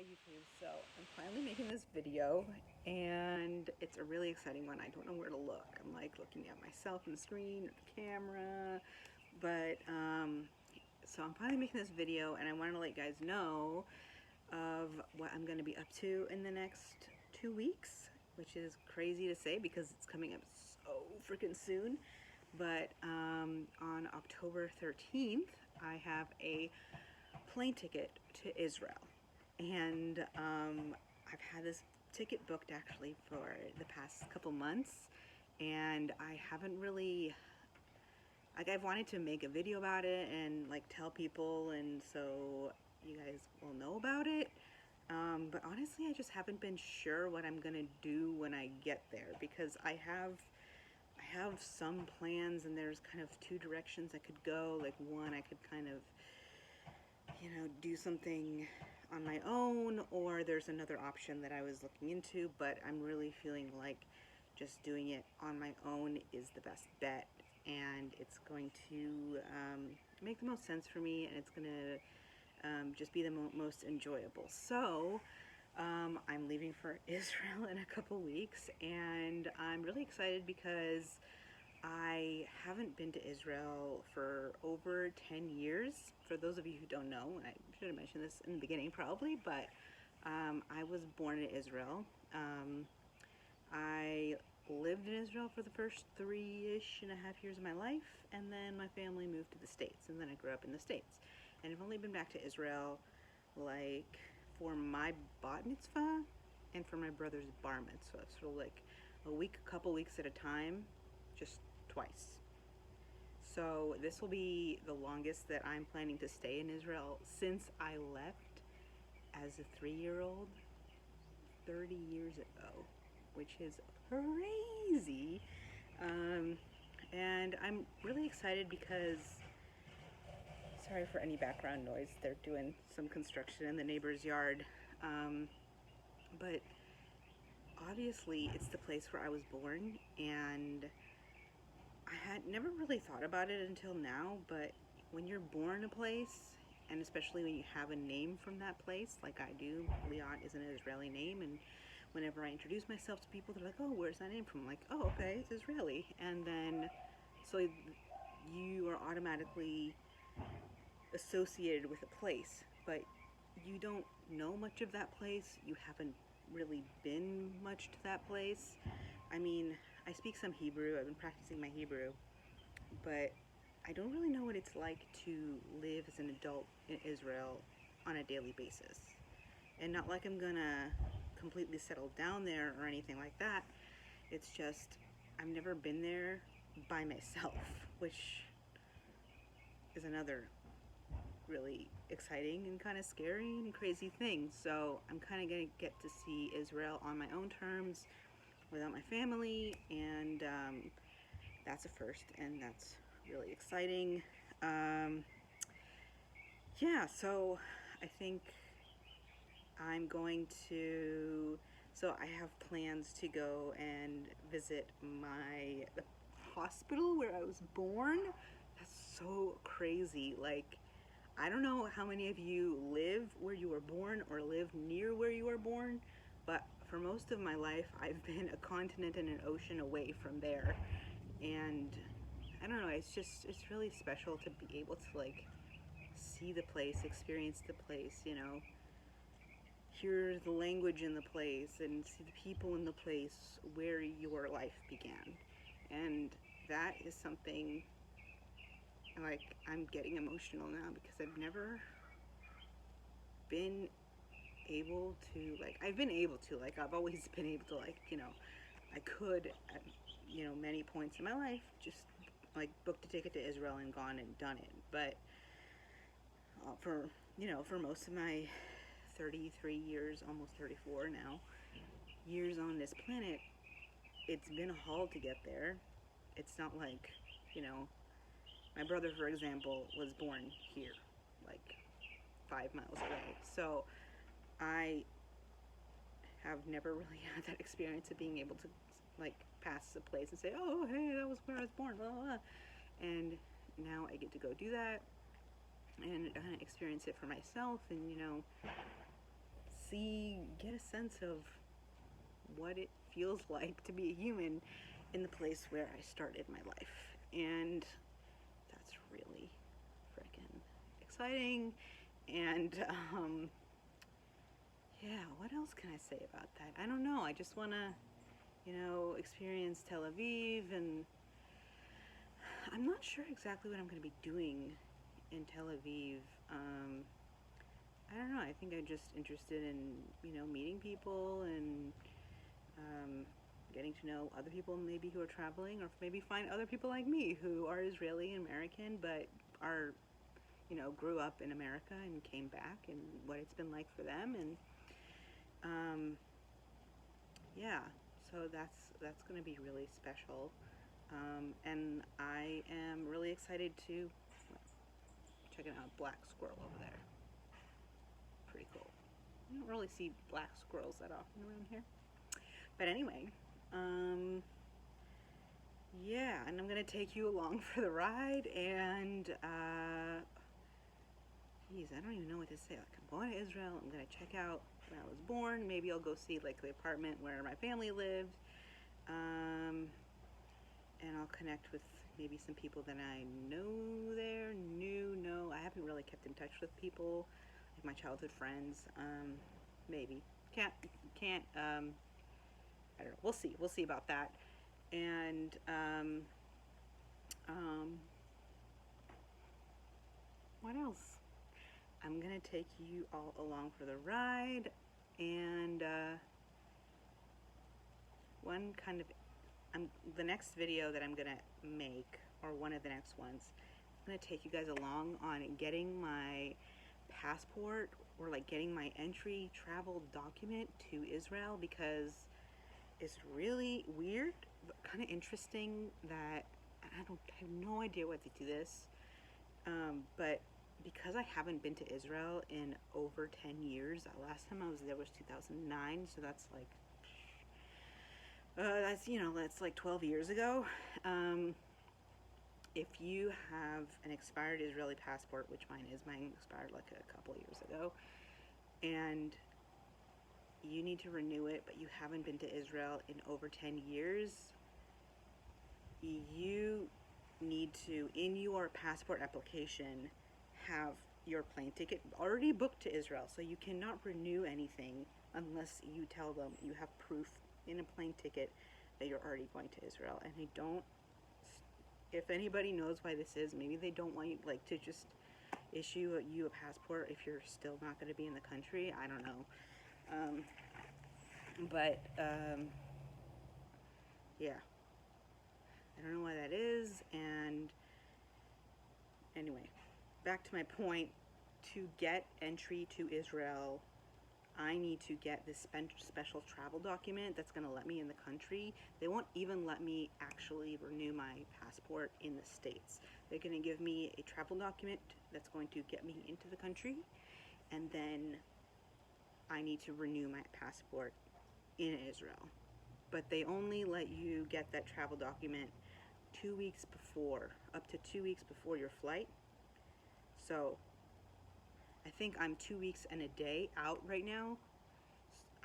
YouTube. So I'm finally making this video and it's a really exciting one. I don't know where to look. I'm like looking at myself on the screen, at the camera, but so I'm finally making this video and I want to let you guys know of what I'm going to be up to in the next 2 weeks, which is crazy to say because it's coming up so freaking soon. But on October 13th, I have a plane ticket to Israel. And I've had this ticket booked actually for the past couple months, and I haven't really, like, I've wanted to make a video about it and like tell people, and so you guys will know about it. But honestly, I just haven't been sure what I'm gonna do when I get there, because I have some plans, and there's kind of two directions I could go. Like, one, I could kind of, do something on my own, or there's another option that I was looking into, but I'm really feeling like just doing it on my own is the best bet, and it's going to make the most sense for me, and it's going to just be the most enjoyable. So I'm leaving for Israel in a couple weeks, and I'm really excited because I haven't been to Israel for over 10 years. For those of you who don't know, and I should have mentioned this in the beginning probably, but I was born in Israel. I lived in Israel for the first 3.5 years of my life, and then my family moved to the States, and then I grew up in the States. And I've only been back to Israel like for my bat mitzvah and for my brother's bar mitzvah, so like a couple weeks at a time, just twice. So this will be the longest that I'm planning to stay in Israel since I left as a 3-year-old 30 years ago, which is crazy. And I'm really excited because, sorry for any background noise, they're doing some construction in the neighbor's yard. But obviously it's the place where I was born, and I had never really thought about it until now, but when you're born a place, and especially when you have a name from that place, like I do, Liat is an Israeli name, and whenever I introduce myself to people, they're like, oh, where's that name from? I'm like, oh, okay, it's Israeli. And then, so you are automatically associated with a place, but you don't know much of that place. You haven't really been much to that place. I mean, I speak some Hebrew. I've been practicing my Hebrew, but I don't really know what it's like to live as an adult in Israel on a daily basis. And not like I'm gonna completely settle down there or anything like that. It's just, I've never been there by myself, which is another really exciting and kind of scary and crazy thing. So I'm kind of gonna get to see Israel on my own terms without my family, and that's a first, and that's really exciting. Yeah, so I think I'm going to, so I have plans to go and visit the hospital where I was born. That's so crazy. Like, I don't know how many of you live where you were born or live near where you were born, but for most of my life, I've been a continent and an ocean away from there. And I don't know, it's really special to be able to like see the place, experience the place, hear the language in the place and see the people in the place where your life began. And that is something, like, I'm getting emotional now because I've never been able to, like, I've been able to, like, I've always been able to, like, I could at, many points in my life just like booked a ticket to Israel and gone and done it. But for most of my 33 years, almost 34 now, years on this planet, it's been a haul to get there. It's not like, my brother, for example, was born here, like 5 miles away. So I have never really had that experience of being able to like pass a place and say, oh, hey, that was where I was born, blah, blah, blah. And now I get to go do that and experience it for myself, and get a sense of what it feels like to be a human in the place where I started my life. And that's really freaking exciting. And yeah, what else can I say about that? I don't know. I just want to, experience Tel Aviv, and I'm not sure exactly what I'm going to be doing in Tel Aviv. I don't know. I think I'm just interested in, meeting people and getting to know other people maybe who are traveling, or maybe find other people like me who are Israeli and American but are, grew up in America and came back, and what it's been like for them. And yeah, so that's going to be really special. And I am really excited to check out a black squirrel over there. Pretty cool. You don't really see black squirrels that often around here. But anyway, yeah, and I'm going to take you along for the ride. And, geez, I don't even know what to say. Like, I'm going to Israel. I'm going to check out where I was born. Maybe I'll go see, like, the apartment where my family lived. And I'll connect with maybe some people that I know there. No, I haven't really kept in touch with people, like my childhood friends. Maybe. Can't, I don't know. We'll see about that. And, what else? I'm gonna take you all along for the ride, and one kind of, the next video that I'm gonna make, or one of the next ones, I'm gonna take you guys along on getting my passport, or like getting my entry travel document to Israel, because it's really weird, but kind of interesting that I have no idea what to do this. But because I haven't been to Israel in over 10 years, the last time I was there was 2009, so that's like, that's like 12 years ago. If you have an expired Israeli passport, which mine expired like a couple years ago, and you need to renew it, but you haven't been to Israel in over 10 years, you need to, in your passport application, have your plane ticket already booked to Israel. So you cannot renew anything unless you tell them you have proof in a plane ticket that you're already going to Israel. And I don't, if anybody knows why this is, maybe they don't want you, like, to just issue you a passport if you're still not going to be in the country. I don't know. Yeah, I don't know why that is. And anyway, back to my point. To get entry to Israel, I need to get this special travel document that's going to let me in the country. They won't even let me actually renew my passport in the States. They're going to give me a travel document that's going to get me into the country, and then I need to renew my passport in Israel. But they only let you get that travel document 2 weeks before, up to 2 weeks before your flight. So I think I'm 2 weeks and a day out right now.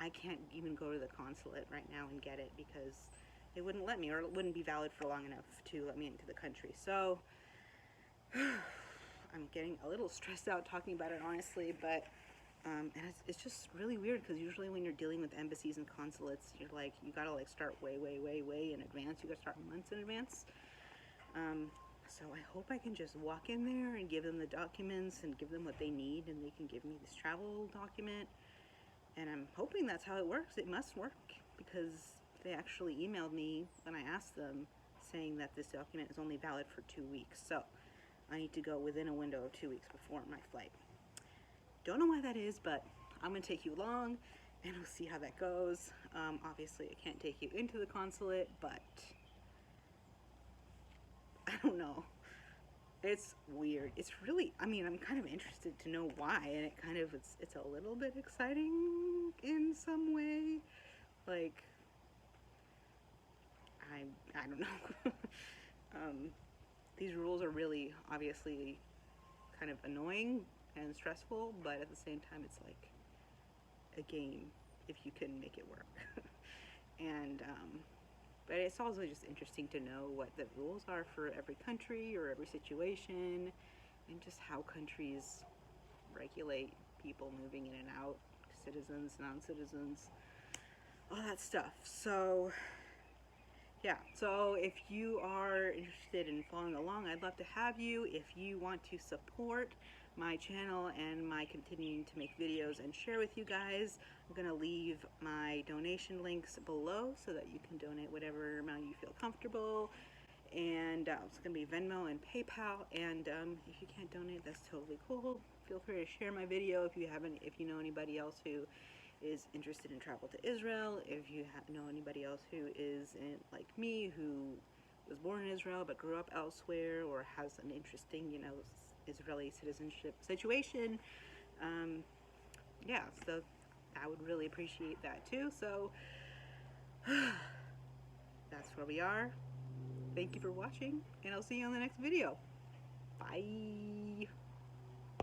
I can't even go to the consulate right now and get it because they wouldn't let me, or it wouldn't be valid for long enough to let me into the country. So I'm getting a little stressed out talking about it, honestly, but and it's just really weird, because usually when you're dealing with embassies and consulates, you're like, you gotta like start way in advance. You gotta start months in advance. So I hope I can just walk in there and give them the documents and give them what they need, and they can give me this travel document. And I'm hoping that's how it works. It must work, because they actually emailed me when I asked them, saying that this document is only valid for 2 weeks. So I need to go within a window of 2 weeks before my flight. Don't know why that is, but I'm going to take you along, and we'll see how that goes. Obviously, I can't take you into the consulate, but I don't know. It's weird. It's really, I mean, I'm kind of interested to know why, and it kind of, it's a little bit exciting in some way. Like, I don't know. These rules are really, obviously, kind of annoying and stressful, but at the same time, it's like, a game if you can make it work. And but it's also just interesting to know what the rules are for every country or every situation, and just how countries regulate people moving in and out, citizens, non-citizens, all that stuff. So yeah, so if you are interested in following along, I'd love to have you. If you want to support my channel and my continuing to make videos and share with you guys, I'm going to leave my donation links below so that you can donate whatever amount you feel comfortable. And it's going to be Venmo and PayPal. And if you can't donate, that's totally cool. Feel free to share my video if you know anybody else who is interested in travel to Israel, if you know anybody else who is like me, who was born in Israel but grew up elsewhere, or has an interesting, Israeli citizenship situation. Yeah, so I would really appreciate that too. So that's where we are. Thank you for watching, and I'll see you on the next video. Bye.